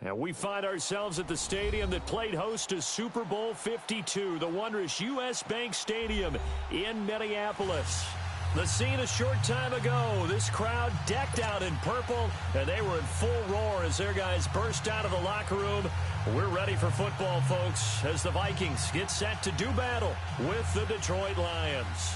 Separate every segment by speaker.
Speaker 1: And we find ourselves at the stadium that played host to Super Bowl 52, the wondrous U.S. Bank Stadium in Minneapolis. The scene a short time ago, this crowd decked out in purple, and they were in full roar as their guys burst out of the locker room. We're ready for football, folks, as the Vikings get set to do battle with the Detroit Lions.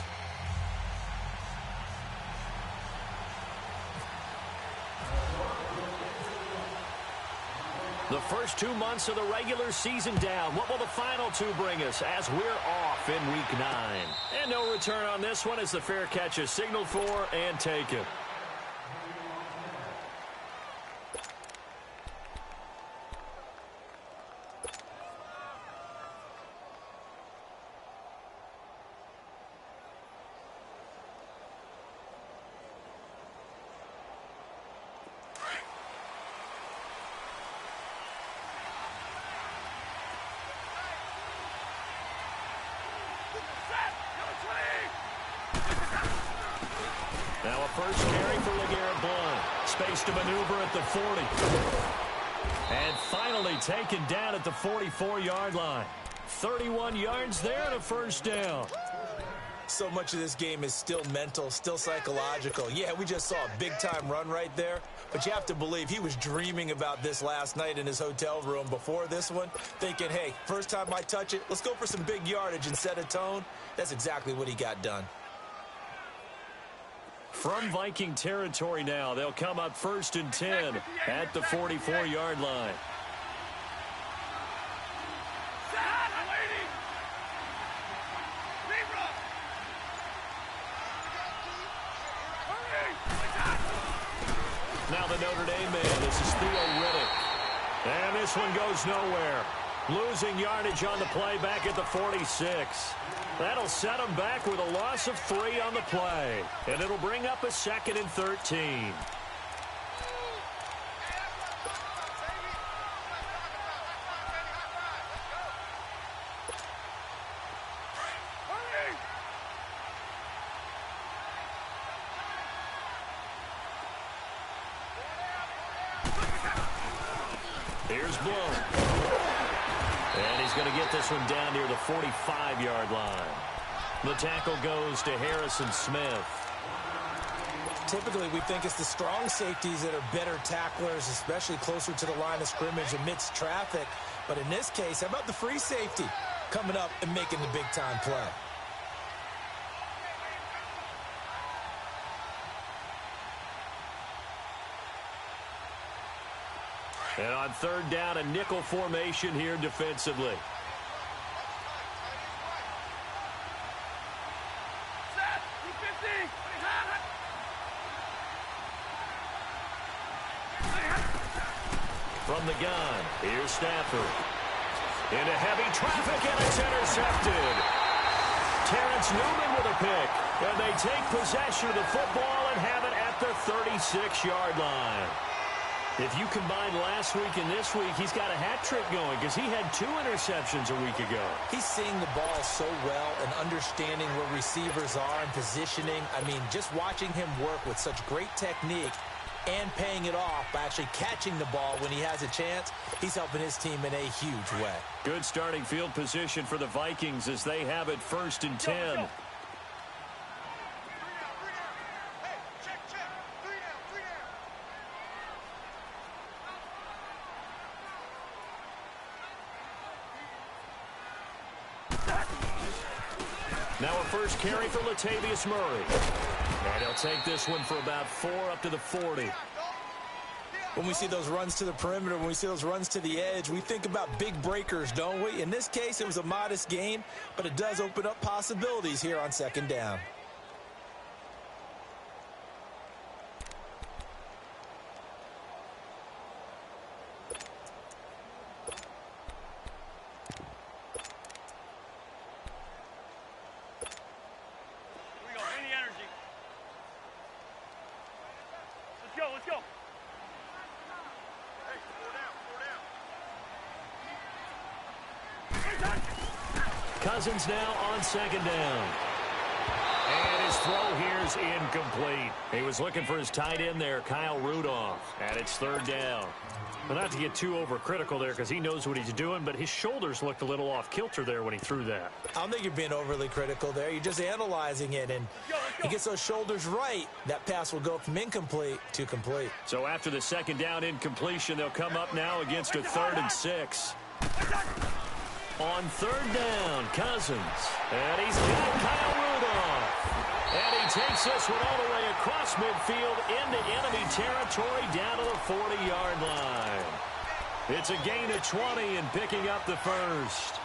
Speaker 1: The first 2 months of the regular season down. What will the final two bring us as we're off in Week 9? And no return on this one as the fair catch is signaled for and taken. Now a first carry for LeGarrette Blount. Space to maneuver at the 40. And finally taken down at the 44-yard line. 31 yards there and a first down.
Speaker 2: So much of this game is still mental, still psychological. Yeah, we just saw a big-time run right there, but you have to believe he was dreaming about this last night in his hotel room before this one, thinking, hey, first time I touch it, let's go for some big yardage and set a tone. That's exactly what he got done.
Speaker 1: From Viking territory now, they'll come up 1st and 10 at the 44-yard line. Now the Notre Dame man, this is Theo Riddick. And this one goes nowhere. Losing yardage on the play back at the 46. That'll set them back with a loss of 3 on the play. And it'll bring up a 2nd and 13. Here's Blount. And he's going to get this one down near the 45-yard line. The tackle goes to Harrison Smith.
Speaker 2: Typically, we think it's the strong safeties that are better tacklers, especially closer to the line of scrimmage amidst traffic. But in this case, how about the free safety coming up and making the big-time play?
Speaker 1: And on 3rd down, a nickel formation here defensively. From the gun, here's Stafford. Into heavy traffic, and it's intercepted. Terrence Newman with a pick. And they take possession of the football and have it at the 36-yard line. If you combine last week and this week, he's got a hat trick going because he had 2 interceptions a week ago.
Speaker 2: He's seeing the ball so well and understanding where receivers are and positioning. I mean, just watching him work with such great technique and paying it off by actually catching the ball when he has a chance, he's helping his team in a huge way.
Speaker 1: Good starting field position for the Vikings as they have it 1st and 10. Now a first carry for Latavius Murray. And he'll take this one for about 4 up to the 40.
Speaker 2: When we see those runs to the perimeter, when we see those runs to the edge, we think about big breakers, don't we? In this case, it was a modest gain, but it does open up possibilities here on 2nd down.
Speaker 1: Cousins now on 2nd down. And his throw here's incomplete. He was looking for his tight end there, Kyle Rudolph, and it's third down. Well, not to get too overcritical there because he knows what he's doing, but his shoulders looked a little off kilter there when he threw that.
Speaker 2: I don't think you're being overly critical there. You're just analyzing it, and he gets those shoulders right. That pass will go from incomplete to complete.
Speaker 1: So after the second down incompletion, they'll come up now against a 3rd and 6. On third down, Cousins. And he's got Kyle Rudolph. And he takes this one all the way across midfield into enemy territory down to the 40-yard line. It's a gain of 20 and picking up the first.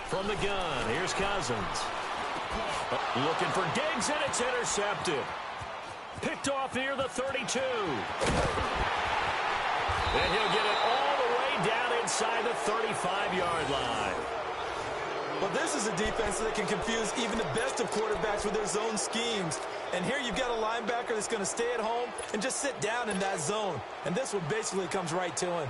Speaker 1: From the gun, here's Cousins. Looking for Diggs, and it's intercepted. Picked off near the 32. And he'll get it all the way down inside the 35-yard line.
Speaker 2: Well, this is a defense that can confuse even the best of quarterbacks with their zone schemes. And here you've got a linebacker that's going to stay at home and just sit down in that zone. And this one basically comes right to him.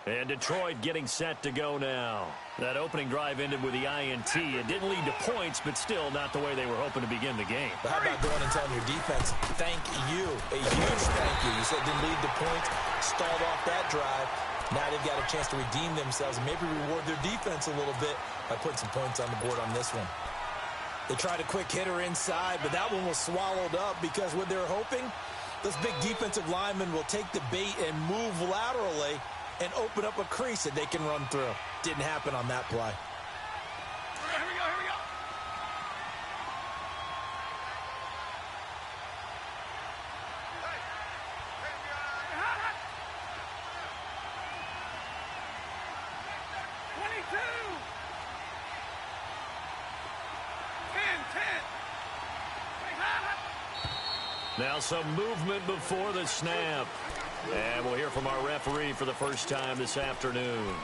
Speaker 1: And Detroit getting set to go now. That opening drive ended with the INT. It didn't lead to points, but still not the way they were hoping to begin the game.
Speaker 2: But how about going and telling your defense, thank you, a huge thank you. You said it didn't lead to points, stalled off that drive. Now they've got a chance to redeem themselves and maybe reward their defense a little bit by putting some points on the board on this one. They tried a quick hitter inside, but that one was swallowed up because what they're hoping, those big defensive linemen will take the bait and move laterally and open up a crease that they can run through. Didn't happen on that play.
Speaker 3: Here we go. 22. 10.
Speaker 1: Now some movement before the snap. And we'll hear from our referee for the first time this afternoon.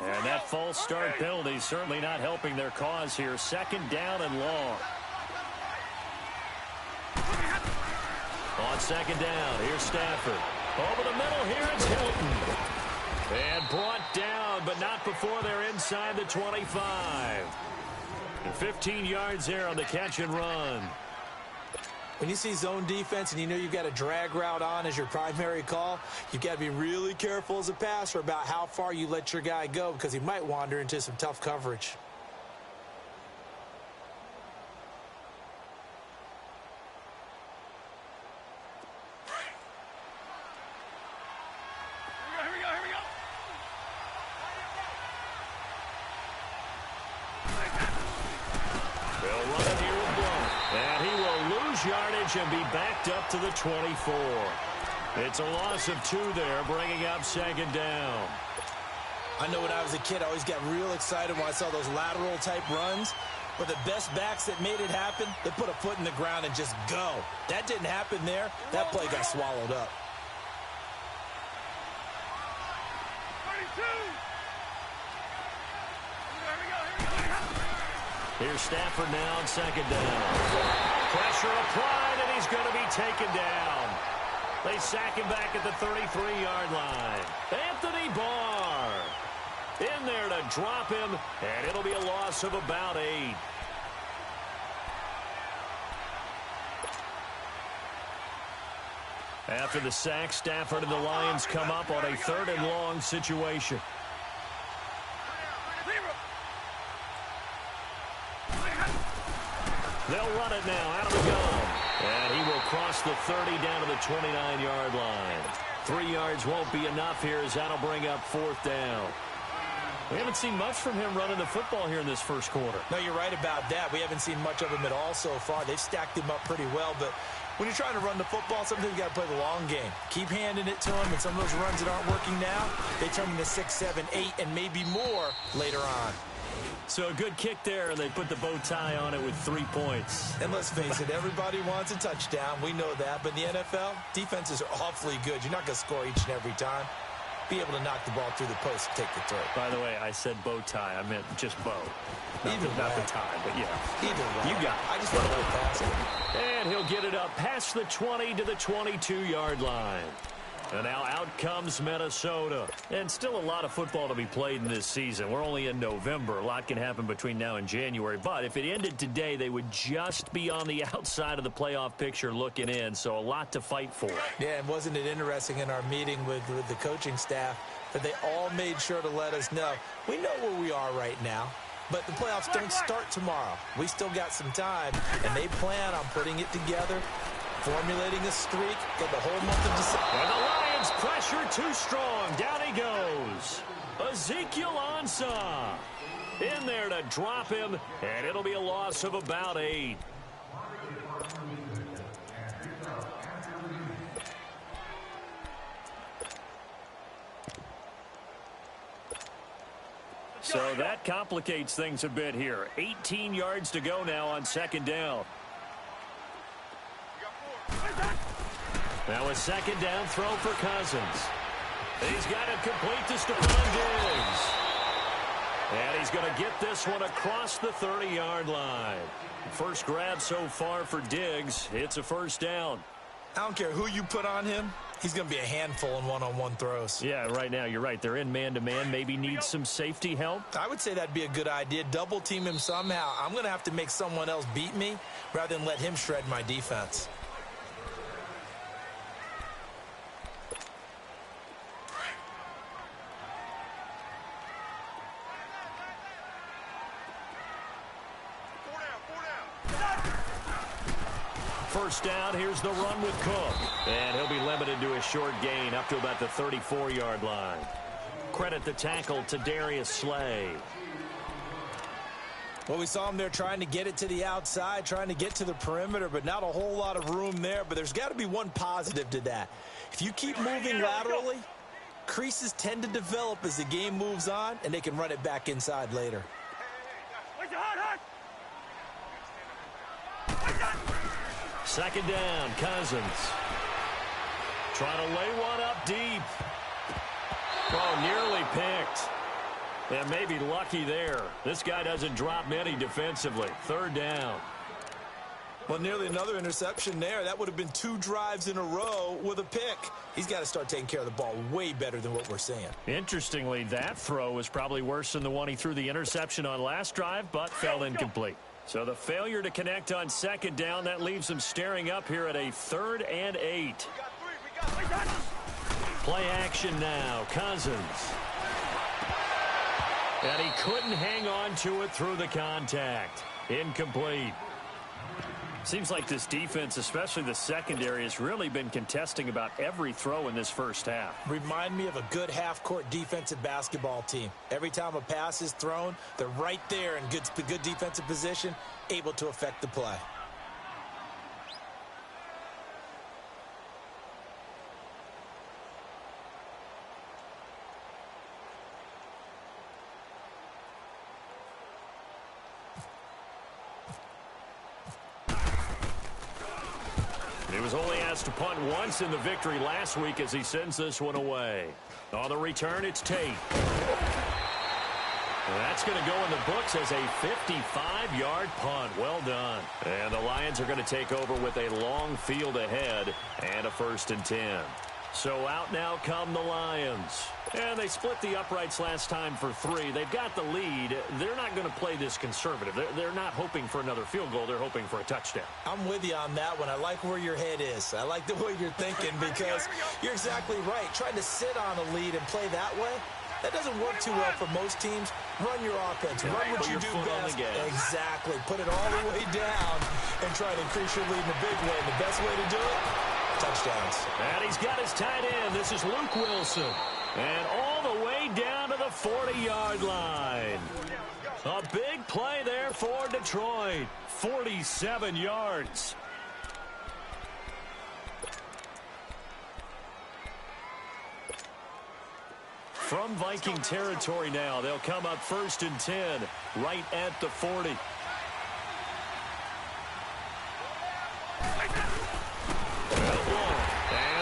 Speaker 1: And that false start penalty certainly not helping their cause here. Second down and long. On second down, here's Stafford. Over the middle, here it's Hilton. And brought down, but not before they're inside the 25. And 15 yards there on the catch and run.
Speaker 2: When you see zone defense and you know you've got a drag route on as your primary call, you've got to be really careful as a passer about how far you let your guy go because he might wander into some tough coverage.
Speaker 1: Yardage and be backed up to the 24. It's a loss of 2 there, bringing up second down.
Speaker 2: I know when I was a kid, I always got real excited when I saw those lateral type runs. But the best backs that made it happen, they put a foot in the ground and just go. That didn't happen there. That play got swallowed up.
Speaker 3: 32.
Speaker 1: Here's Stafford now on second down. Pressure applied, and he's going to be taken down. They sack him back at the 33-yard line. Anthony Barr in there to drop him, and it'll be a loss of about 8. After the sack, Stafford and the Lions come up on a 3rd and long situation. They'll run it now out of the gun. And he will cross the 30 down to the 29-yard line. 3 yards won't be enough here as that'll bring up 4th down. We haven't seen much from him running the football here in this first quarter.
Speaker 2: No, you're right about that. We haven't seen much of him at all so far. They've stacked him up pretty well, but when you're trying to run the football, sometimes you got to play the long game. Keep handing it to him, and some of those runs that aren't working now, they turn into 6, 7, 8, and maybe more later on.
Speaker 1: So a good kick there, and they put the bow tie on it with 3 points.
Speaker 2: And let's face it, everybody wants a touchdown. We know that. But in the NFL, defenses are awfully good. You're not going to score each and every time. Be able to knock the ball through the post and take the throw.
Speaker 1: By the way, I said bow tie. I meant just bow. Not the tie, but yeah.
Speaker 2: Either way.
Speaker 1: You got it.
Speaker 2: I just want to go past it.
Speaker 1: And he'll get it up past the 20 to the 22-yard line. And now out comes Minnesota. And still a lot of football to be played in this season. We're only in November. A lot can happen between now and January. But if it ended today, they would just be on the outside of the playoff picture looking in. So a lot to fight for.
Speaker 2: Yeah, and wasn't it interesting in our meeting with the coaching staff that they all made sure to let us know, we know where we are right now. But the playoffs don't start tomorrow. We still got some time, and they plan on putting it together, formulating a streak for the whole month of December.
Speaker 1: And the Lions pressure too strong. Down he goes. Ezekiel Ansah in there to drop him, and it'll be a loss of about 8. So that complicates things a bit here. 18 yards to go now on 2nd down. Now a 2nd down throw for Cousins. He's got it complete to Stephon Diggs. And he's going to get this one across the 30-yard line. First grab so far for Diggs. It's a 1st down.
Speaker 2: I don't care who you put on him. He's going to be a handful in one-on-one throws.
Speaker 1: Yeah, right now, you're right. They're in man-to-man. Maybe need some safety help.
Speaker 2: I would say that'd be a good idea. Double team him somehow. I'm going to have to make someone else beat me rather than let him shred my defense.
Speaker 1: First down, here's the run with Cook. And he'll be limited to a short gain up to about the 34-yard line. Credit the tackle to Darius Slay.
Speaker 2: Well, we saw him there trying to get it to the outside, trying to get to the perimeter, but not a whole lot of room there. But there's got to be one positive to that. If you keep moving laterally, creases tend to develop as the game moves on, and they can run it back inside later.
Speaker 1: Second down, Cousins. Trying to lay one up deep. Oh, nearly picked. And maybe lucky there. This guy doesn't drop many defensively. 3rd down.
Speaker 2: Well, nearly another interception there. That would have been 2 drives in a row with a pick. He's got to start taking care of the ball way better than what we're seeing.
Speaker 1: Interestingly, that throw was probably worse than the one he threw the interception on last drive, but fell incomplete. So the failure to connect on 2nd down, that leaves him staring up here at a 3rd and 8. Play action now. Cousins. And he couldn't hang on to it through the contact. Incomplete. Seems like this defense, especially the secondary, has really been contesting about every throw in this first half.
Speaker 2: Remind me of a good half-court defensive basketball team. Every time a pass is thrown, they're right there in good defensive position, able to affect the play.
Speaker 1: He was only asked to punt once in the victory last week as he sends this one away. On the return, it's Tate. That's going to go in the books as a 55-yard punt. Well done. And the Lions are going to take over with a long field ahead and a 1st and 10. So out now come the Lions. And they split the uprights last time for 3. They've got the lead. They're not going to play this conservative. They're not hoping for another field goal. They're hoping for a touchdown.
Speaker 2: I'm with you on that one. I like where your head is. I like the way you're thinking because you're exactly right. Trying to sit on a lead and play that way, that doesn't work too well for most teams. Run your offense. Run what you do best. Exactly. Put it all the way down and try to increase your lead in a big way. And the best way to do it, touchdowns.
Speaker 1: And he's got his tight end. This is Luke Wilson. And all the way down to the 40-yard line. A big play there for Detroit. 47 yards. From Viking territory now, they'll come up 1st and 10, right at the 40. And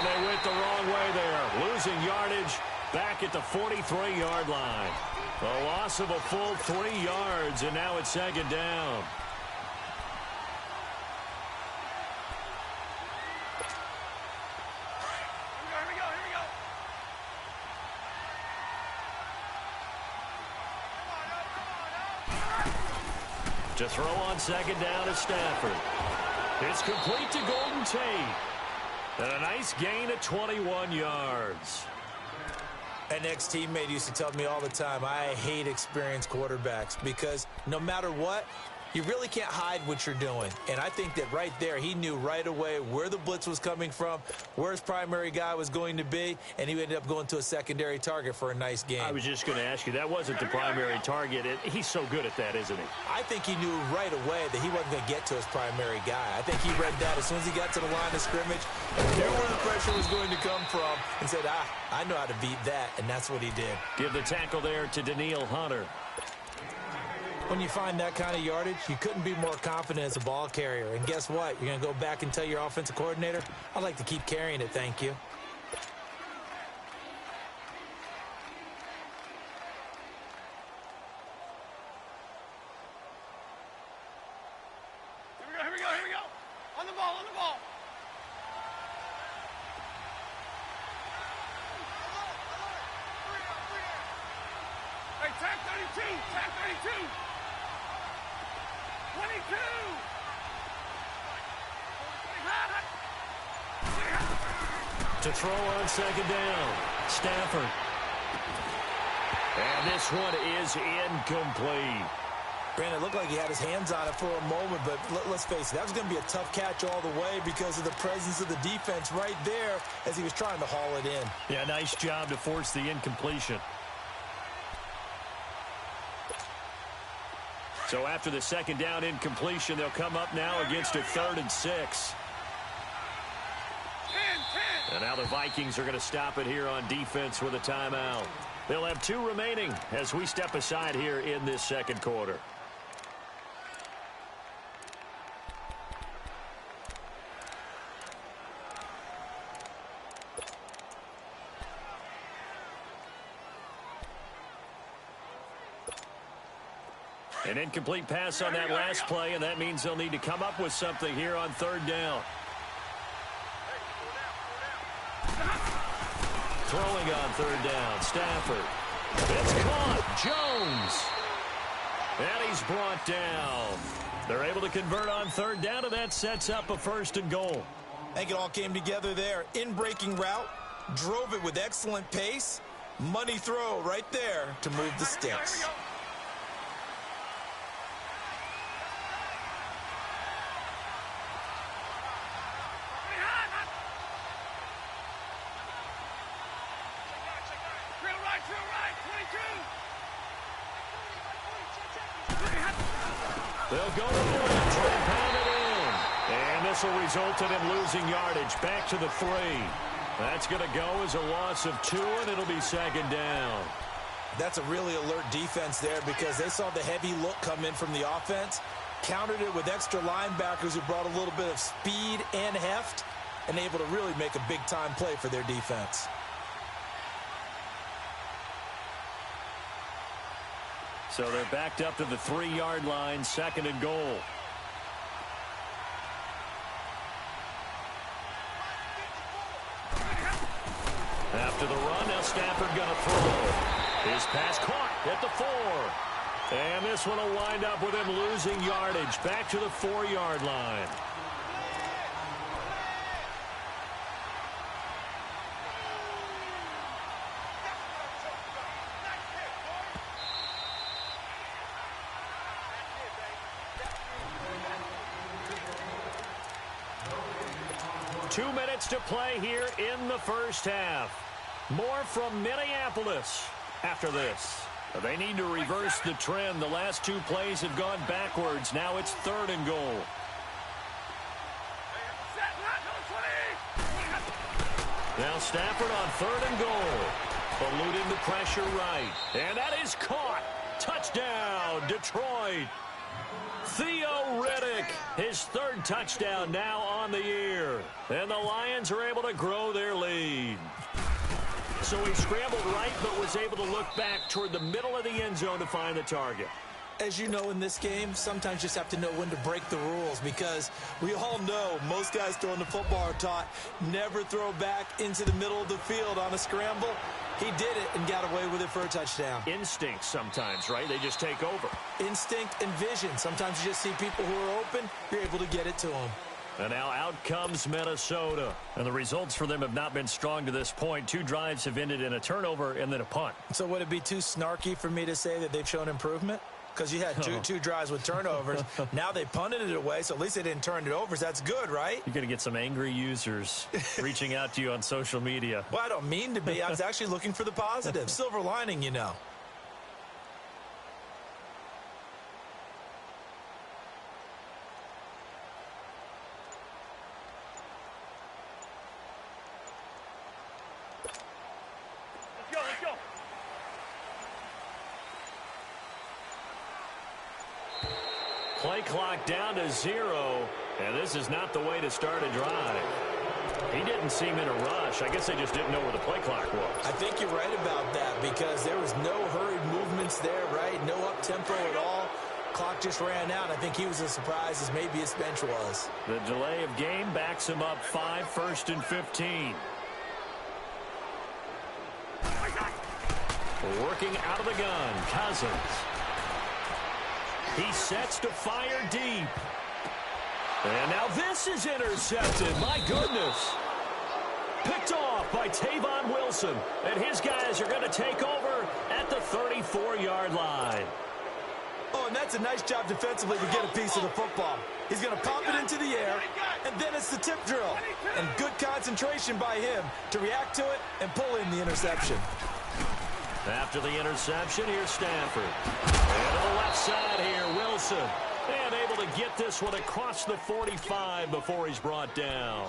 Speaker 1: they went the wrong way there, losing yardage back at the 43-yard line. A loss of a full 3 yards, and now it's 2nd down. To throw on 2nd down is Stafford. It's complete to Golden Tate. And a nice gain of 21 yards.
Speaker 2: An ex-teammate used to tell me all the time, I hate experienced quarterbacks because no matter what, you really can't hide what you're doing. And I think that right there, he knew right away where the blitz was coming from, where his primary guy was going to be, and he ended up going to a secondary target for a nice game.
Speaker 1: I was just going to ask you, that wasn't the primary target. He's so good at that, isn't he?
Speaker 2: I think he knew right away that he wasn't going to get to his primary guy. I think he read that as soon as he got to the line of scrimmage, knew where the pressure was going to come from, and said, I know how to beat that, and that's what he did.
Speaker 1: Give the tackle there to Daniil Hunter.
Speaker 2: When you find that kind of yardage, you couldn't be more confident as a ball carrier. And guess what? You're going to go back and tell your offensive coordinator, I'd like to keep carrying it, thank you.
Speaker 3: Here we go. On the ball. Hey, tag 32. 22.
Speaker 1: To throw on 2nd down, Stafford. And this one is incomplete.
Speaker 2: Brandon, it looked like he had his hands on it for a moment, but let's face it, that was going to be a tough catch all the way because of the presence of the defense right there as he was trying to haul it in.
Speaker 1: Yeah, nice job to force the incompletion. So after the 2nd down incompletion, they'll come up now against a 3rd and 6.
Speaker 3: 10.
Speaker 1: And now the Vikings are going to stop it here on defense with a timeout. They'll have 2 remaining as we step aside here in this 2nd quarter. An incomplete pass on that last play, and that means they'll need to come up with something here on 3rd down. Throwing on 3rd down, Stafford. It's caught, Jones. And he's brought down. They're able to convert on 3rd down, and that sets up a 1st and goal.
Speaker 2: I think it all came together there. In-breaking route, drove it with excellent pace. Money throw right there to move the sticks.
Speaker 1: They'll go for it and try and pound it in. And this will result in him losing yardage back to the 3. That's going to go as a loss of 2, and it'll be 2nd down.
Speaker 2: That's a really alert defense there because they saw the heavy look come in from the offense, countered it with extra linebackers who brought a little bit of speed and heft, and able to really make a big-time play for their defense.
Speaker 1: So they're backed up to the 3-yard line, 2nd and goal. After the run, now Stafford going to throw. His pass caught at the 4. And this one will wind up with him losing yardage back to the 4-yard line. 2 minutes to play here in the first half. More from Minneapolis after this. They need to reverse the trend. The last 2 plays have gone backwards. Now it's 3rd and goal. Now Stafford on 3rd and goal. Eluding the pressure right. And that is caught. Touchdown, Detroit. Theo Riddick, his 3rd touchdown now on the year. And the Lions are able to grow their lead. So he scrambled right, but was able to look back toward the middle of the end zone to find the target.
Speaker 2: As you know, in this game, sometimes you just have to know when to break the rules, because we all know most guys throwing the football are taught never throw back into the middle of the field on a scramble. He did it and got away with it for a touchdown.
Speaker 1: Instinct sometimes, right? They just take over.
Speaker 2: Instinct and vision. Sometimes you just see people who are open, you're able to get it to them.
Speaker 1: And now out comes Minnesota. And the results for them have not been strong to this point. 2 drives have ended in a turnover and then a punt.
Speaker 2: So would it be too snarky for me to say that they've shown improvement? Because you had two drives with turnovers. Now they punted it away, so at least they didn't turn it over. So that's good, right?
Speaker 1: You're going to get some angry users reaching out to you on social media.
Speaker 2: Well, I don't mean to be. I was actually looking for the positive. Silver lining, you know.
Speaker 3: Let's go.
Speaker 1: Play clock down to 0, and this is not the way to start a drive. He didn't seem in a rush. I guess they just didn't know where the play clock was.
Speaker 2: I think you're right about that, because there was no hurried movements there, right? No up-tempo at all. Clock just ran out. I think he was as surprised as maybe his bench was.
Speaker 1: The delay of game backs him up 5, 1st and 15. Working out of the gun, Cousins. He sets to fire deep. And now this is intercepted. My goodness. Picked off by Tavon Wilson. And his guys are going to take over at the 34-yard line.
Speaker 2: Oh, and that's a nice job defensively to get a piece of the football. He's going to pop it into the air, and then it's the tip drill. And good concentration by him to react to it and pull in the interception.
Speaker 1: After the interception, here's Stafford. And to the left side here, Wilson. And able to get this one across the 45 before he's brought down.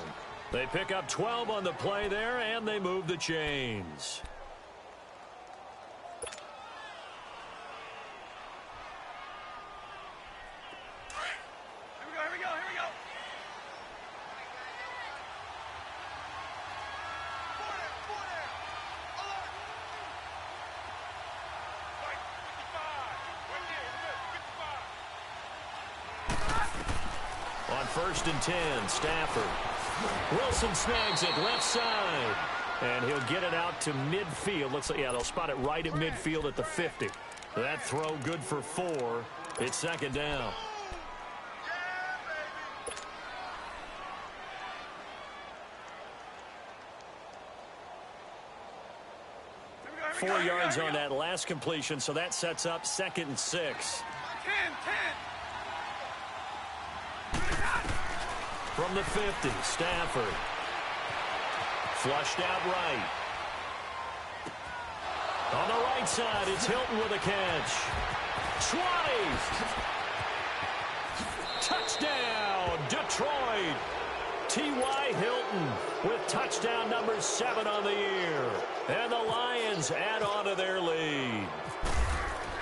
Speaker 1: They pick up 12 on the play there, and they move the chains.
Speaker 3: Here we go.
Speaker 1: On 1st and 10, Stafford. Wilson snags it left side. And he'll get it out to midfield. Looks like, yeah, they'll spot it right at midfield at the 50. That throw good for 4. It's 2nd down.
Speaker 3: Here we go.
Speaker 1: 4 yards on that last completion, so that sets up 2nd and 6.
Speaker 3: 10.
Speaker 1: From the 50, Stafford. Flushed out right. On the right side, it's Hilton with a catch. 20! Touchdown, Detroit! T.Y. Hilton with touchdown number 7 on the year. And the Lions add on to their lead.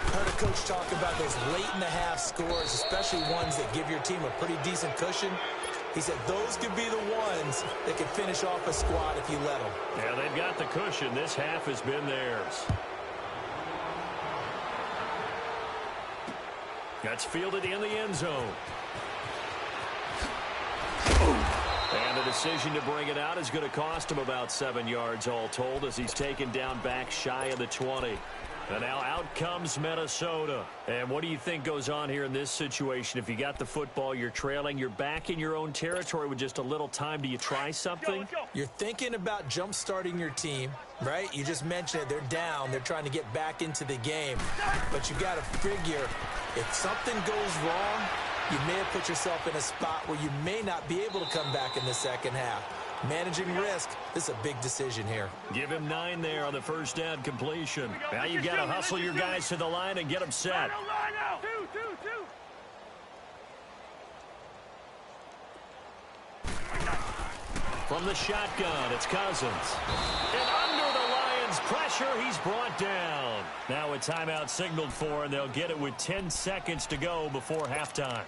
Speaker 2: Heard a coach talk about those late-in-the-half scores, especially ones that give your team a pretty decent cushion. He said those could be the ones that could finish off a squad if you let them.
Speaker 1: Yeah, they've got the cushion. This half has been theirs. That's fielded in the end zone. And the decision to bring it out is going to cost him about 7 yards all told, as he's taken down back shy of the 20. And now out comes Minnesota. And what do you think goes on here in this situation? If you got the football, you're trailing, you're back in your own territory with just a little time. Do you try something?
Speaker 3: Let's go.
Speaker 2: You're thinking about jump-starting your team, right? You just mentioned it. They're down. They're trying to get back into the game. But you got to figure, if something goes wrong, you may have put yourself in a spot where you may not be able to come back in the second half. Managing risk. This is a big decision here.
Speaker 1: Give him 9 there on the first down completion. Now you got to hustle your guys to the line and get them set.
Speaker 3: Line out. Two.
Speaker 1: From the shotgun, it's Cousins. And under the Lions' pressure, he's brought down. Now a timeout signaled for, and they'll get it with 10 seconds to go before halftime.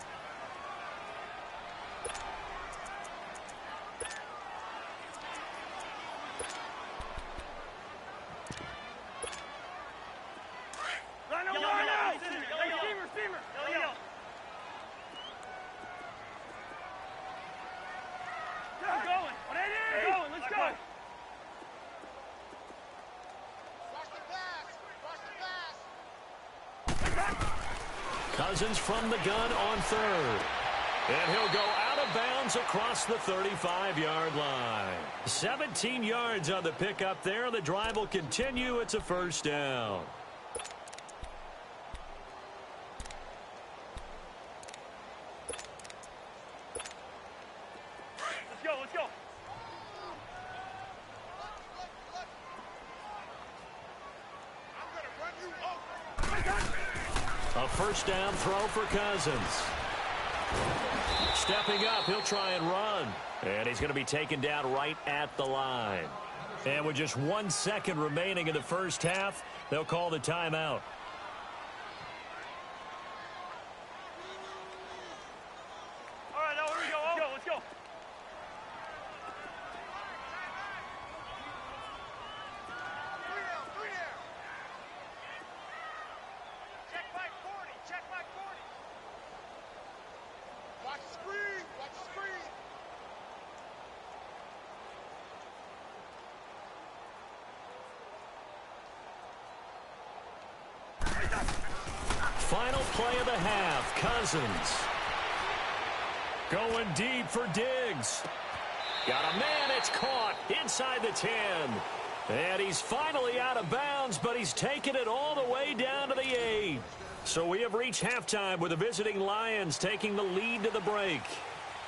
Speaker 1: Cousins from the gun on third. And he'll go out of bounds across the 35-yard line. 17 yards on the pickup there. The drive will continue. It's a first down.
Speaker 3: Let's go.
Speaker 1: A first down throw for Cousins. Stepping up, he'll try and run. And he's going to be taken down right at the line. And with just 1 second remaining in the first half, they'll call the timeout.
Speaker 3: All right, now here we go. Let's go. Check my 40. Watch the screen.
Speaker 1: Final play of the half, Cousins. Going deep for Diggs. Got a man, it's caught inside the 10. And he's finally out of bounds, but he's taken it all the way down to the 8. So we have reached halftime with the visiting Lions taking the lead to the break.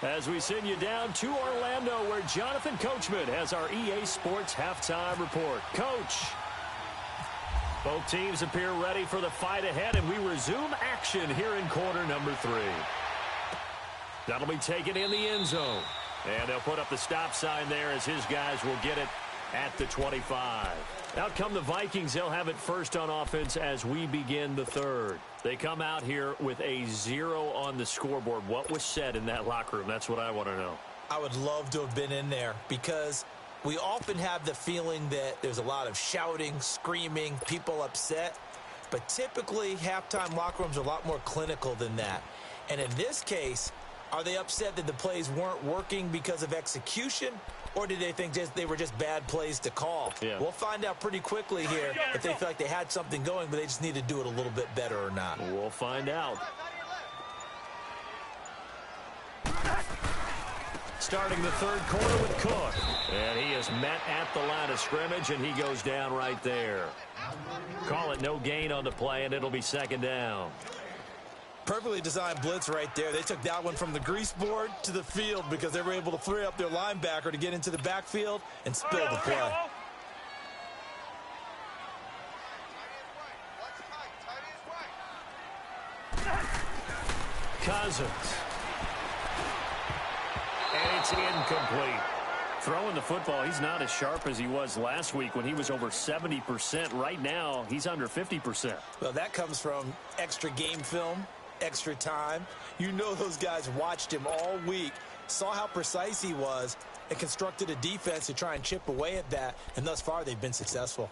Speaker 1: As we send you down to Orlando, where Jonathan Coachman has our EA Sports halftime report. Coach. Both teams appear ready for the fight ahead, and we resume action here in quarter number 3. That'll be taken in the end zone. And they'll put up the stop sign there as his guys will get it at the 25. Out come the Vikings. They'll have it first on offense as we begin the third. They come out here with a 0 on the scoreboard. What was said in that locker room? That's what I want to know.
Speaker 2: I would love to have been in there because we often have the feeling that there's a lot of shouting, screaming, people upset. But typically, halftime locker rooms are a lot more clinical than that. And in this case, are they upset that the plays weren't working because of execution? Or did they think they were just bad plays to call?
Speaker 1: Yeah.
Speaker 2: We'll find out pretty quickly here if they feel like they had something going, but they just need to do it a little bit better or not.
Speaker 1: We'll find out. Starting the third quarter with Cook. And he is met at the line of scrimmage, and he goes down right there. Call it no gain on the play, and it'll be second down.
Speaker 2: Perfectly designed blitz right there. They took that one from the grease board to the field because they were able to free up their linebacker to get into the backfield and spill the play.
Speaker 1: Cousins. And it's incomplete. Throwing the football, he's not as sharp as he was last week when he was over 70%. Right now, he's under 50%.
Speaker 2: Well, that comes from extra game film, extra time. You know those guys watched him all week, saw how precise he was, and constructed a defense to try and chip away at that, and thus far they've been successful.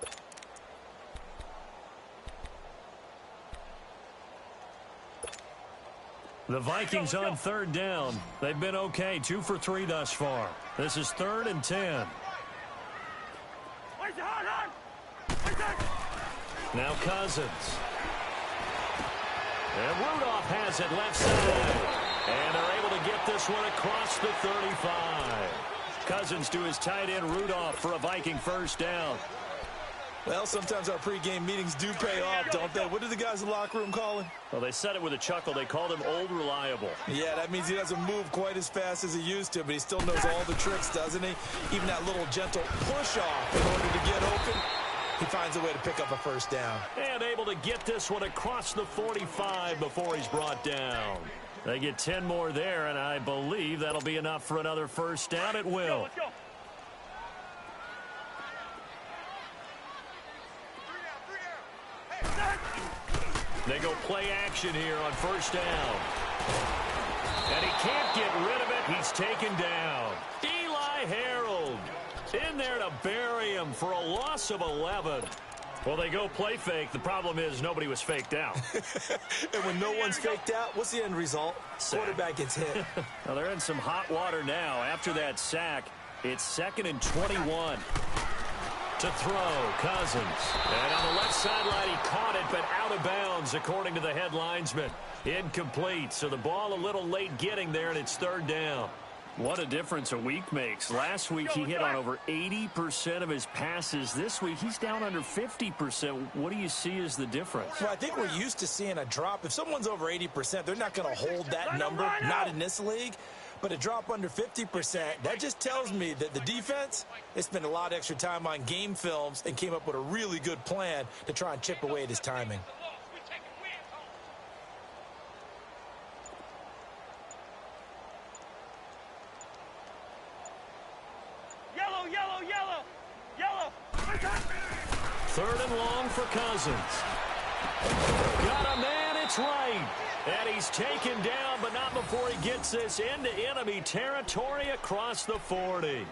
Speaker 1: The Vikings on third down. They've been okay, 2 for 3 thus far. This is 3rd and 10. Now Cousins. And Rudolph has it left side. And they're able to get this one across the 35. Cousins to his tight end Rudolph for a Viking first down.
Speaker 2: Well, sometimes our pregame meetings do pay off, don't they? What did the guys in the locker room call him?
Speaker 1: Well, they said it with a chuckle. They called him Old Reliable.
Speaker 2: Yeah, that means he doesn't move quite as fast as he used to, but he still knows all the tricks, doesn't he? Even that little gentle push-off in order to get open, he finds a way to pick up a first down.
Speaker 1: And able to get this one across the 45 before he's brought down. They get 10 more there, and I believe that'll be enough for another first down. It will.
Speaker 3: Let's go.
Speaker 1: They go play action here on first down. And he can't get rid of it. He's taken down. Eli Harold in there to bury him for a loss of 11. Well, they go play fake. The problem is nobody was faked out.
Speaker 2: And when no one's faked out, what's the end result? Quarterback gets hit.
Speaker 1: Well, they're in some hot water now. After that sack, it's 2nd and 21. To throw, Cousins. And on the left sideline, he caught it, but out of bounds, according to the head linesman. Incomplete, so the ball a little late getting there, and it's 3rd down. What a difference a week makes. Last week, he hit on over 80% of his passes. This week, he's down under 50%. What do you see as the difference?
Speaker 2: Well, I think we're used to seeing a drop. If someone's over 80%, they're not going to hold that number, not in this league. But a drop under 50%, that just tells me that the defense, they spent a lot of extra time on game films and came up with a really good plan to try and chip away at his timing.
Speaker 3: Yellow, yellow, yellow, yellow.
Speaker 1: 3rd and long for Cousins. Got a man, it's right. And he's taken down, but not before he gets this into enemy territory across the 40.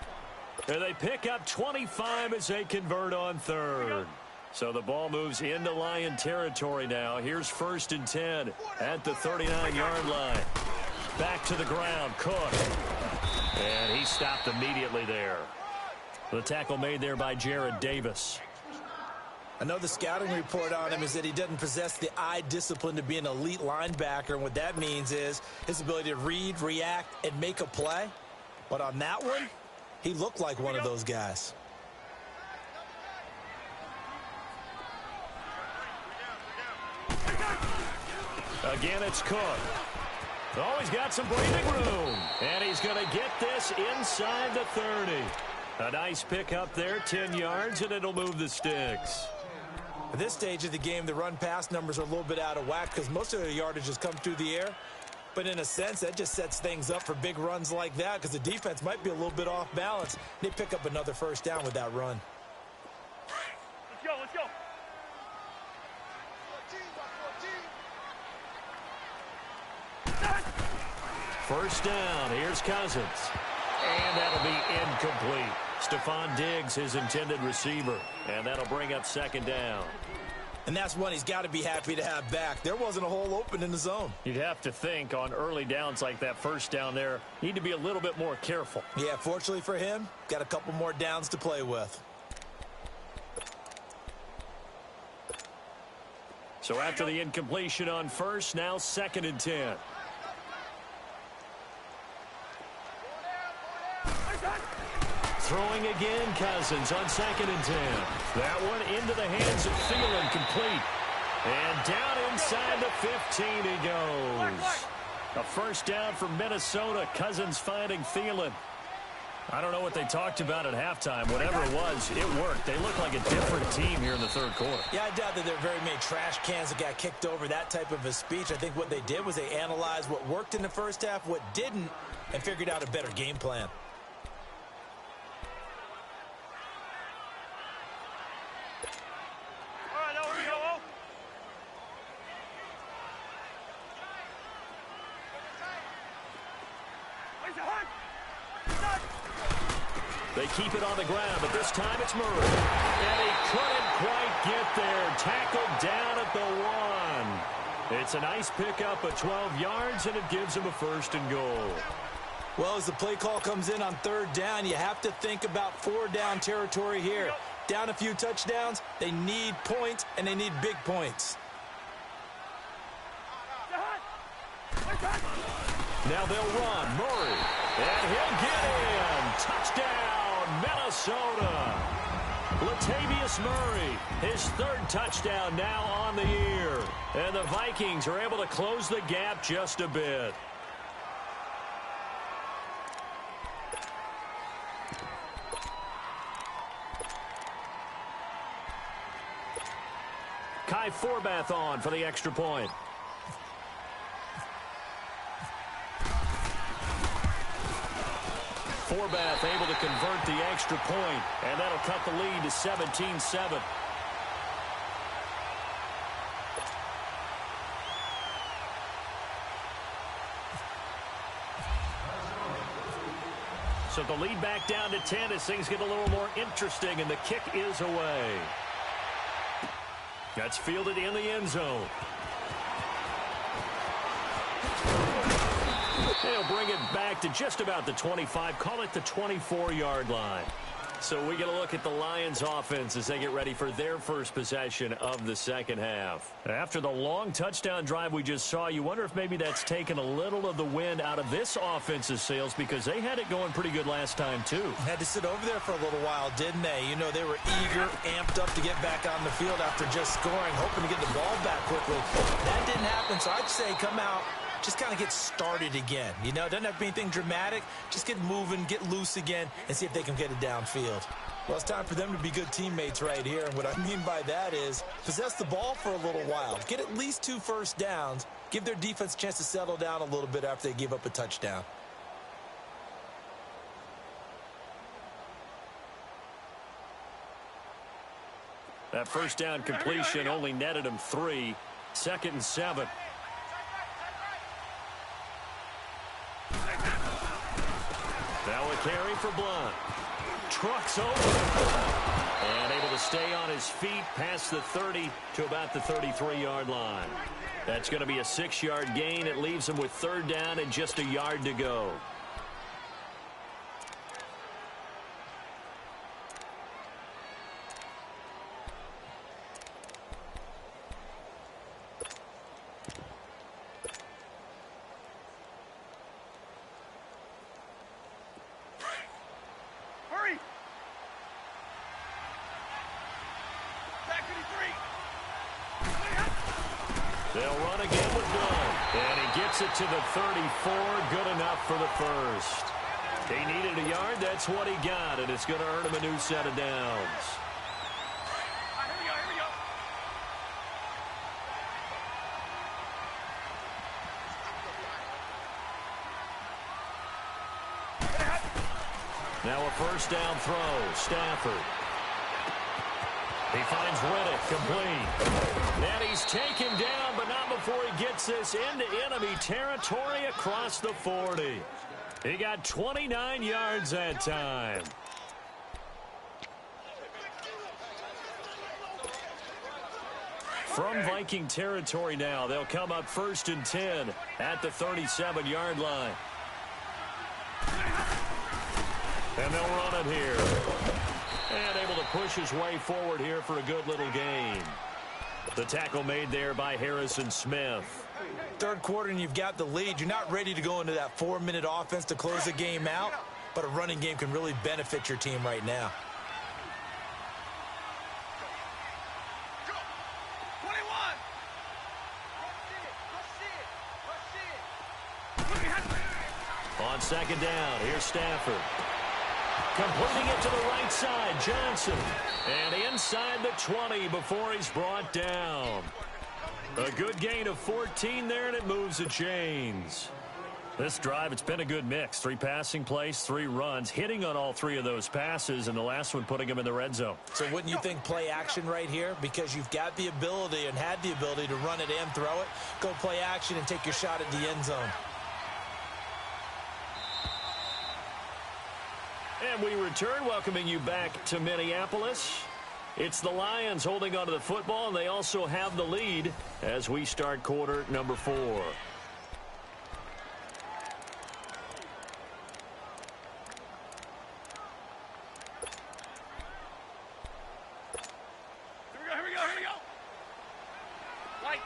Speaker 1: And they pick up 25 as they convert on 3rd. So the ball moves into Lion territory now. Here's 1st and 10 at the 39-yard line. Back to the ground, Cook. And he stopped immediately there. The tackle made there by Jared Davis.
Speaker 2: I know the scouting report on him is that he doesn't possess the eye discipline to be an elite linebacker, and what that means is his ability to read, react, and make a play. But on that one, he looked like one of those guys.
Speaker 1: Again, it's Cook. Oh, he's got some breathing room. And he's going to get this inside the 30. A nice pick up there, 10 yards, and it'll move the sticks.
Speaker 2: At this stage of the game, the run-pass numbers are a little bit out of whack because most of the yardage has come through the air. But in a sense, that just sets things up for big runs like that because the defense might be a little bit off balance. They pick up another first down with that run.
Speaker 3: Let's go, let's go.
Speaker 1: First down, here's Cousins. And that'll be incomplete. Stephon Diggs, his intended receiver. And that'll bring up 2nd down.
Speaker 2: And that's one he's got to be happy to have back. There wasn't a hole open in the zone.
Speaker 1: You'd have to think on early downs like that first down there, need to be a little bit more careful.
Speaker 2: Yeah, fortunately for him, got a couple more downs to play with.
Speaker 1: So after the incompletion on first, now 2nd and 10. Throwing again, Cousins on 2nd and 10. That one into the hands of Thielen, complete. And down inside the 15 he goes. A first down for Minnesota. Cousins finding Thielen. I don't know what they talked about at halftime. Whatever it was, it worked. They look like a different team here in the 3rd quarter.
Speaker 2: Yeah, I doubt that there are very many trash cans that got kicked over, that type of a speech. I think what they did was they analyzed what worked in the first half, what didn't, and figured out a better game plan.
Speaker 1: They keep it on the ground, but this time it's Murray. And he couldn't quite get there. Tackled down at the 1. It's a nice pickup of 12 yards, and it gives him a 1st and goal.
Speaker 2: Well, as the play call comes in on 3rd down, you have to think about 4-down territory here. Down a few touchdowns, they need points, and they need big points.
Speaker 1: Now they'll run. Murray. And he'll get in. Touchdown, Minnesota. Latavius Murray, his third touchdown now on the year. And the Vikings are able to close the gap just a bit. Kai Forbath on for the extra point. Forbath able to convert the extra point, and that'll cut the lead to 17-7. So the lead back down to 10 as things get a little more interesting, and the kick is away. That's fielded in the end zone. They'll bring it back to just about the 25, call it the 24-yard line. So we get a look at the Lions offense as they get ready for their first possession of the second half. After the long touchdown drive we just saw, you wonder if maybe that's taken a little of the wind out of this offense's sails, because they had it going pretty good last time too.
Speaker 2: Had to sit over there for a little while, didn't they? You know, they were eager, amped up to get back on the field after just scoring, hoping to get the ball back quickly. That didn't happen, so I'd say come out, just kind of get started again. You know, it doesn't have to be anything dramatic. Just get moving, get loose again, and see if they can get it downfield. Well, it's time for them to be good teammates right here. And what I mean by that is possess the ball for a little while. Get at least 2 first downs. Give their defense a chance to settle down a little bit after they give up a touchdown.
Speaker 1: That first down completion only netted him 3. 2nd and 7. Now a carry for Blunt. Trucks over. And able to stay on his feet past the 30 to about the 33-yard line. That's going to be a 6-yard gain. It leaves him with 3rd down and just a yard to go. They'll run again with Blunt. And he gets it to the 34. Good enough for the first. He needed a yard. That's what he got. And it's going to earn him a new set of downs.
Speaker 3: Here we go.
Speaker 1: Now a first down throw. Stafford. He finds Riddick, complete. And he's taken down, but not before he gets this into enemy territory across the 40. He got 29 yards that time. From Viking territory now, they'll come up 1st and 10 at the 37-yard line. And they'll run it here. And able to push his way forward here for a good little gain. The tackle made there by Harrison Smith.
Speaker 2: 3rd quarter and you've got the lead. You're not ready to go into that 4-minute offense to close the game out, but a running game can really benefit your team right now.
Speaker 1: On 2nd down, here's Stafford. Completing it to the right side, Johnson. And inside the 20 before he's brought down. A good gain of 14 there, and it moves the chains. This drive, it's been a good mix. 3 passing plays, 3 runs, hitting on all 3 of those passes, and the last one putting him in the red zone.
Speaker 2: So wouldn't you think play action right here? Because you've got the ability and had the ability to run it and throw it. Go play action and take your shot at the end zone.
Speaker 1: And we return, welcoming you back to Minneapolis. It's the Lions holding onto the football, and they also have the lead as we start quarter number 4.
Speaker 3: Here we go. Light.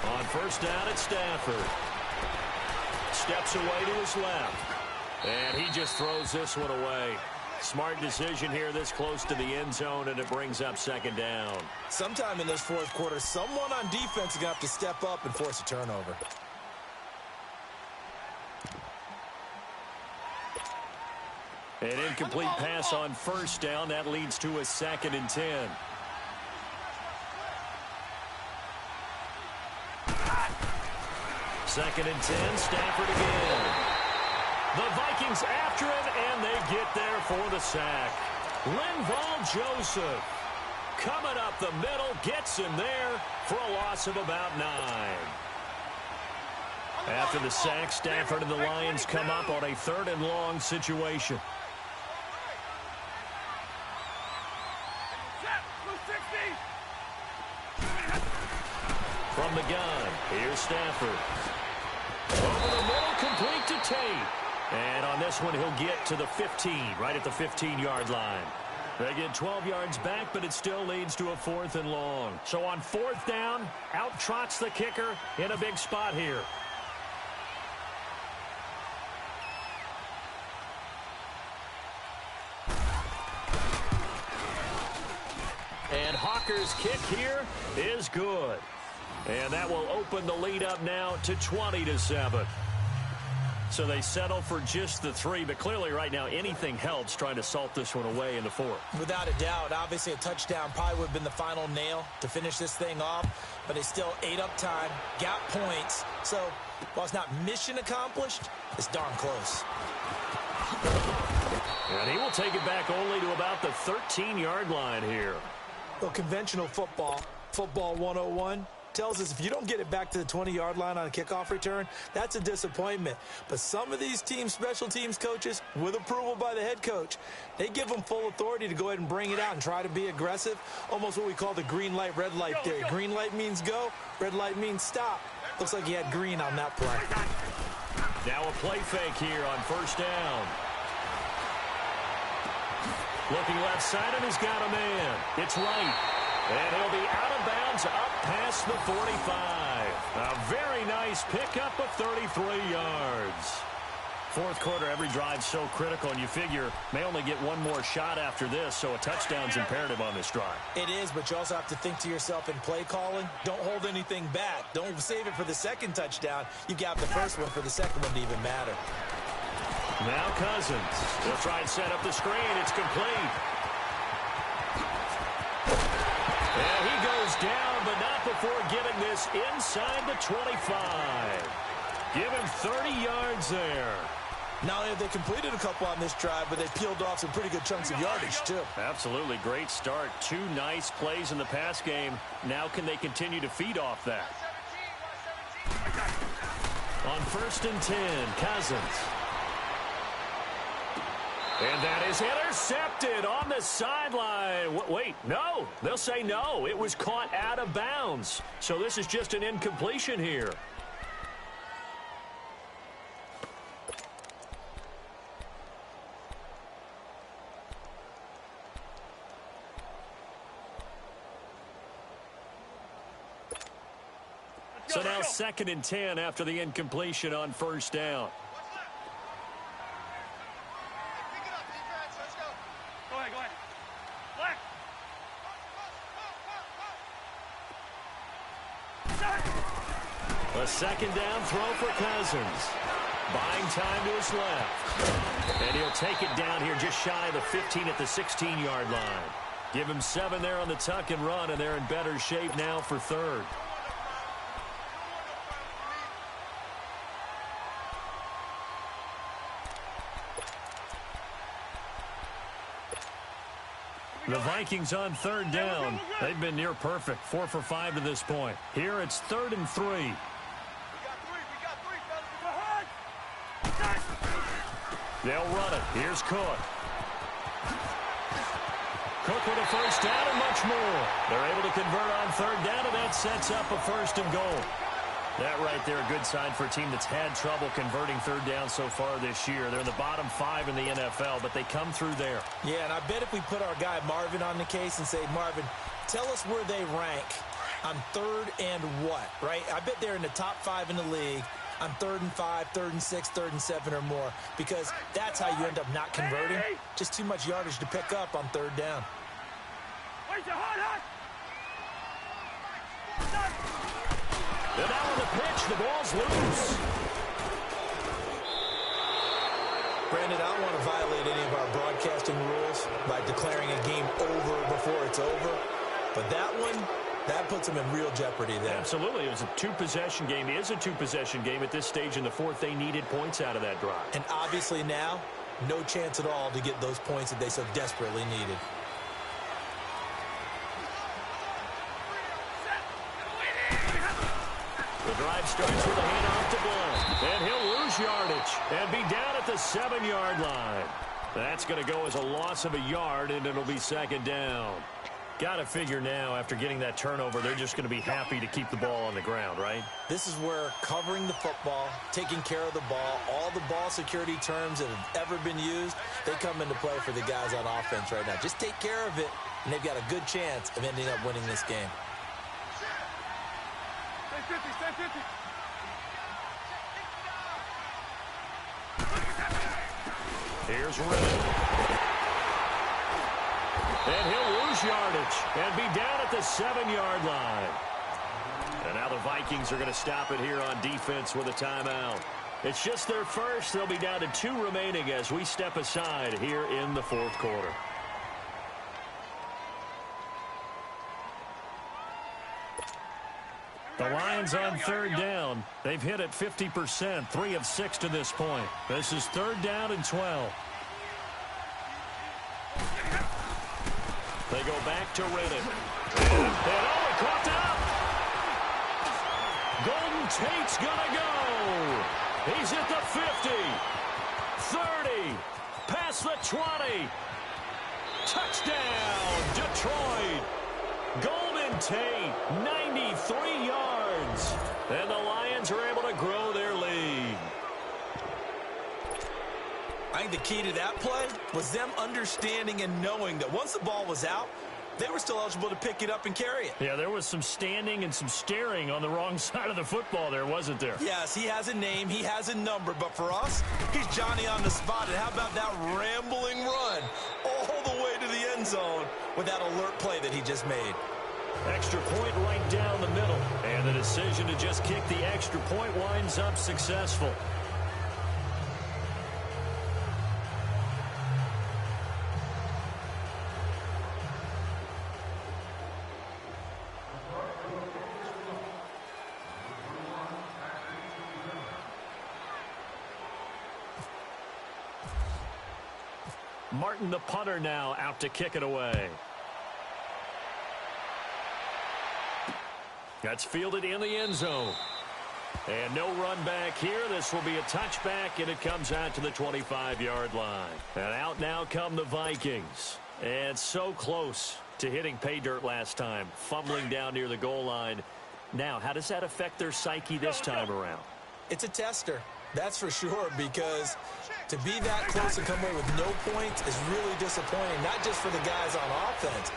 Speaker 1: On 1st down, it's Stafford. steps away to his left. And he just throws this one away. Smart decision here this close to the end zone, and it brings up second down.
Speaker 2: Sometime in this fourth quarter, someone on defense is going to have to step up and force a turnover.
Speaker 1: An incomplete pass on first down. That leads to a 2nd and 10. Second and 10, Stafford again. The Vikings after him, and they get there for the sack. Linval Joseph coming up the middle, gets him there for a loss of about 9. After the sack, Stafford and the Lions come up on a 3rd and long situation. From the gun, here's Stafford. Over the middle, complete to Tate. And on this one, he'll get to the 15, right at the 15-yard line. They get 12 yards back, but it still leads to a 4th and long. So on 4th down, out trots the kicker in a big spot here. And Hawker's kick here is good. And that will open the lead up now to 20-7. So they settle for just the 3, but clearly right now anything helps trying to salt this one away in the 4th.
Speaker 2: Without a doubt, obviously a touchdown probably would have been the final nail to finish this thing off, but they still ate up time, got points. So while it's not mission accomplished, it's darn close.
Speaker 1: And he will take it back only to about the 13-yard line here.
Speaker 2: Well, conventional football 101, tells us if you don't get it back to the 20-yard line on a kickoff return, that's a disappointment. But some of these teams, special teams coaches, with approval by the head coach, they give them full authority to go ahead and bring it out and try to be aggressive, almost what we call the green light, red light theory. Green light means go, red light means stop. Looks like he had green on that play.
Speaker 1: Now a play fake here on 1st down. Looking left side, and he's got a man. It's right. And he'll be out of bounds up past the 45. A very nice pickup of 33 yards. 4th quarter, every drive so critical, and you figure may only get one more shot after this, so a touchdown's imperative on this drive.
Speaker 2: It is, but you also have to think to yourself in play calling, don't hold anything back. Don't save it for the 2nd touchdown. You got the first one for the 2nd one to even matter.
Speaker 1: Now Cousins. They'll try and set up the screen. It's complete. And he goes down, but not before getting this inside the 25. Give him 30 yards there.
Speaker 2: Not only have they completed a couple on this drive, but they peeled off some pretty good chunks of yardage, too.
Speaker 1: Absolutely. Great start. 2 nice plays in the pass game. Now can they continue to feed off that? On 1st and 10, Cousins. And that is intercepted on the sideline. Wait, no. They'll say no. It was caught out of bounds. So this is just an incompletion here. So now 2nd and 10 after the incompletion on 1st down. A 2nd down throw for Cousins. Buying time to his left. And he'll take it down here just shy of the 15 at the 16-yard line. Give him 7 there on the tuck and run, and they're in better shape now for 3rd. The Vikings on 3rd down. They've been near perfect. 4 for 5 to this point. Here it's 3rd and 3. They'll run it. Here's Cook. Cook with a 1st down and much more. They're able to convert on 3rd down, and that sets up a 1st and goal. That right there, a good sign for a team that's had trouble converting 3rd down so far this year. They're in the bottom 5 in the NFL, but they come through there.
Speaker 2: Yeah, and I bet if we put our guy Marvin on the case and say, Marvin, tell us where they rank on 3rd and what, right? I bet they're in the top 5 in the league on 3rd and 5, 3rd and 6, 3rd and 7 or more, because that's how you end up not converting. Just too much yardage to pick up on 3rd down.
Speaker 1: And now on the pitch, the ball's loose.
Speaker 2: Brandon, I don't want to violate any of our broadcasting rules by declaring a game over before it's over, but that one, that puts them in real jeopardy there.
Speaker 1: Absolutely. It was a two-possession game. It is a two-possession game at this stage in the fourth. They needed points out of that drive.
Speaker 2: And obviously now, no chance at all to get those points that they so desperately needed.
Speaker 1: The drive starts with a handoff to Blount. And he'll lose yardage and be down at the 7-yard line. That's going to go as a loss of a yard, and it'll be 2nd down. Got to figure now, after getting that turnover, they're just going to be happy to keep the ball on the ground, right?
Speaker 2: This is where covering the football, taking care of the ball, all the ball security terms that have ever been used, they come into play for the guys on offense right now. Just take care of it, and they've got a good chance of ending up winning this game.
Speaker 3: Stay 50.
Speaker 1: Here's Riddick. And he'll lose yardage and be down at the 7-yard line. And now the Vikings are going to stop it here on defense with a timeout. It's just their first. They'll be down to 2 remaining as we step aside here in the 4th quarter. The Lions on 3rd down. They've hit it 50%, 3 of 6 to this point. This is 3rd down and 12. They go back to Riddick. And caught up. Golden Tate's going to go. He's at the 50, 30, past the 20. Touchdown, Detroit. Golden Tate, 93 yards. And the Lions are able to grow their lead.
Speaker 2: I think the key to that play was them understanding and knowing that once the ball was out, they were still eligible to pick it up and carry it.
Speaker 1: Yeah, there was some standing and some staring on the wrong side of the football there, wasn't there?
Speaker 2: Yes, he has a name, he has a number, but for us, he's Johnny on the spot. And how about that rambling run all the way to the end zone with that alert play that he just made?
Speaker 1: Extra point right down the middle. And the decision to just kick the extra point winds up successful. Martin, the punter, now out to kick it away. That's fielded in the end zone. And no run back here. This will be a touchback, and it comes out to the 25-yard line. And out now come the Vikings. And so close to hitting pay dirt last time, fumbling down near the goal line. Now, how does that affect their psyche this time around?
Speaker 2: It's a tester, that's for sure, because to be that close and come away with no points is really disappointing, not just for the guys on offense,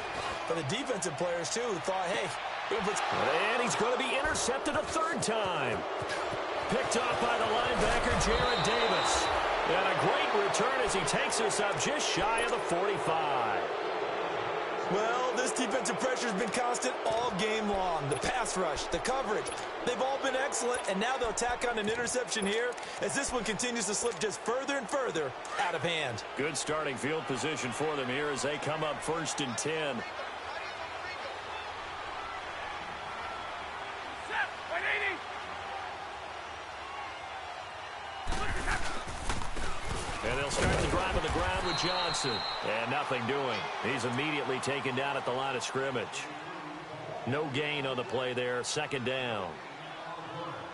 Speaker 2: but the defensive players, too, who thought, hey,
Speaker 1: and he's going to be intercepted a 3rd time. Picked off by the linebacker, Jared Davis. And a great return as he takes us up just shy of the 45.
Speaker 2: Well, this defensive pressure has been constant all game long. The pass rush, the coverage, they've all been excellent, and now they'll tack on an interception here as this one continues to slip just further and further out of hand.
Speaker 1: Good starting field position for them here as they come up 1st and 10. And they'll start the drive on the ground with Johnson. And nothing doing. He's immediately taken down at the line of scrimmage. No gain on the play there. 2nd down.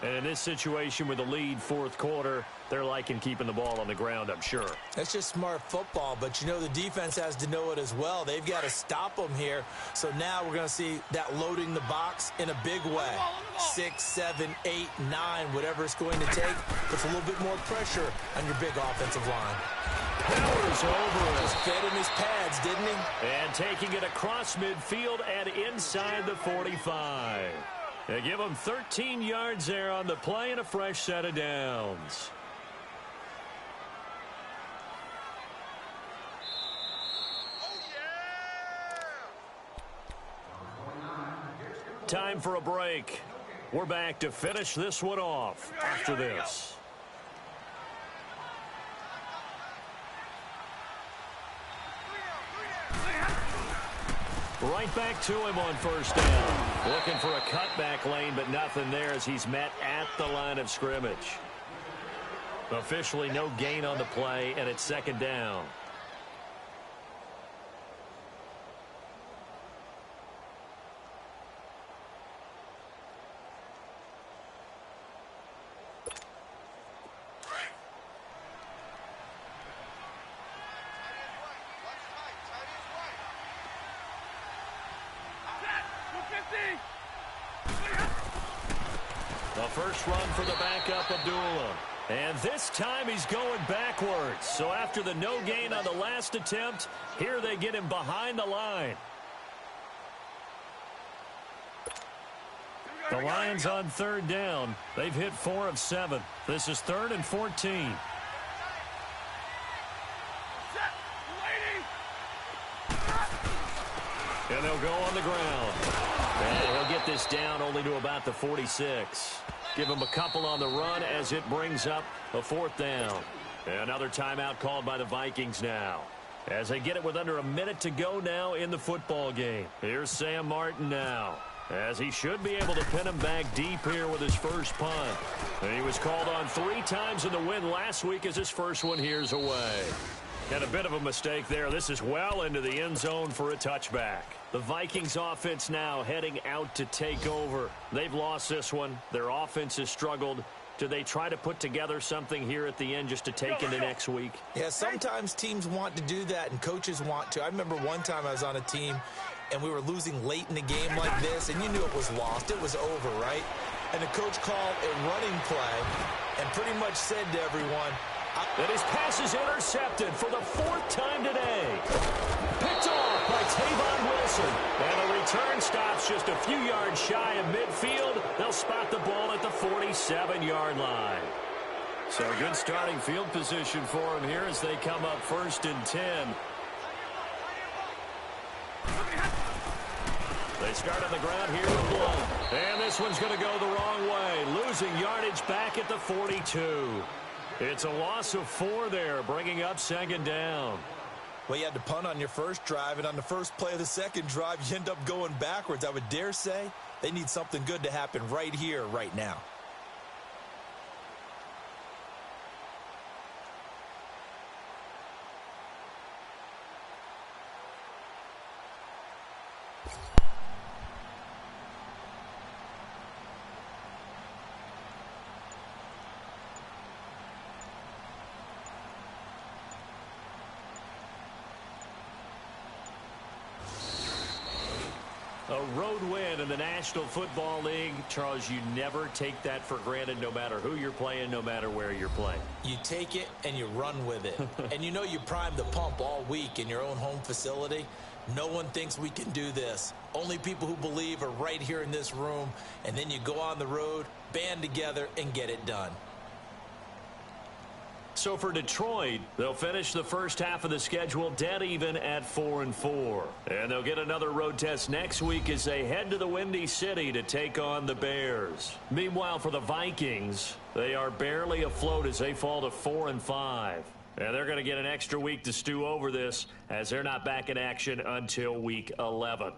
Speaker 1: And in this situation with the lead 4th quarter, they're liking keeping the ball on the ground, I'm sure.
Speaker 2: That's just smart football, but you know the defense has to know it as well. They've got to stop them here. So now we're going to see that loading the box in a big way. 6, 7, 8, 9, whatever it's going to take. Puts a little bit more pressure on your big offensive line.
Speaker 1: Powers over.
Speaker 2: Just fed him his pads, didn't he?
Speaker 1: And taking it across midfield and inside the 45. They give him 13 yards there on the play and a fresh set of downs. Time for a break. We're back to finish this one off after this. Right back to him on first down. Looking for a cutback lane, but nothing there as he's met at the line of scrimmage. Officially no gain on the play, and it's second down. The first run for the backup, Abdullah. And this time he's going backwards. So after the no gain on the last attempt, here they get him behind the line. The Lions on third down. They've hit 4 of 7. This is 3rd and 14. And they'll go on the ground. And he'll get this down only to about the 46. Give him a couple on the run as it brings up a 4th down. Another timeout called by the Vikings now. As they get it with under a minute to go now in the football game. Here's Sam Martin now. As he should be able to pin him back deep here with his first punt. And he was called on 3 times in the win last week as his first one here's away. And a bit of a mistake there. This is well into the end zone for a touchback. The Vikings offense now heading out to take over. They've lost this one. Their offense has struggled. Do they try to put together something here at the end just to take into next week?
Speaker 2: Yeah, sometimes teams want to do that and coaches want to. I remember one time I was on a team and we were losing late in the game like this, and you knew it was lost. It was over, right? And the coach called a running play and pretty much said to everyone,
Speaker 1: that his pass is intercepted for the 4th time today. Picked off by Tavon Wilson. And the return stops just a few yards shy of midfield. They'll spot the ball at the 47-yard line. So good starting field position for him here as they come up 1st and 10. They start on the ground here with Blunt. And this one's going to go the wrong way. Losing yardage back at the 42. It's a loss of 4 there, bringing up 2nd down.
Speaker 2: Well, you had to punt on your first drive, and on the first play of the second drive, you end up going backwards. I would dare say they need something good to happen right here, right now.
Speaker 1: A road win in the National Football League. Charles, you never take that for granted no matter who you're playing, no matter where you're playing.
Speaker 2: You take it and you run with it. And you know you primed the pump all week in your own home facility. No one thinks we can do this. Only people who believe are right here in this room. And then you go on the road, band together, and get it done.
Speaker 1: So for Detroit, they'll finish the first half of the schedule dead even at 4-4. And they'll get another road test next week as they head to the Windy City to take on the Bears. Meanwhile, for the Vikings, they are barely afloat as they fall to 4-5. And they're going to get an extra week to stew over this as they're not back in action until week 11.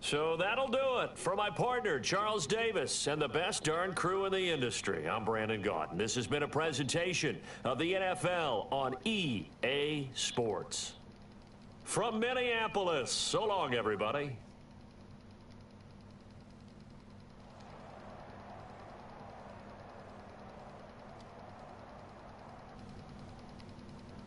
Speaker 1: So that'll do it for my partner, Charles Davis, and the best darn crew in the industry. I'm Brandon Gaudin. This has been a presentation of the NFL on EA Sports. From Minneapolis, so long, everybody.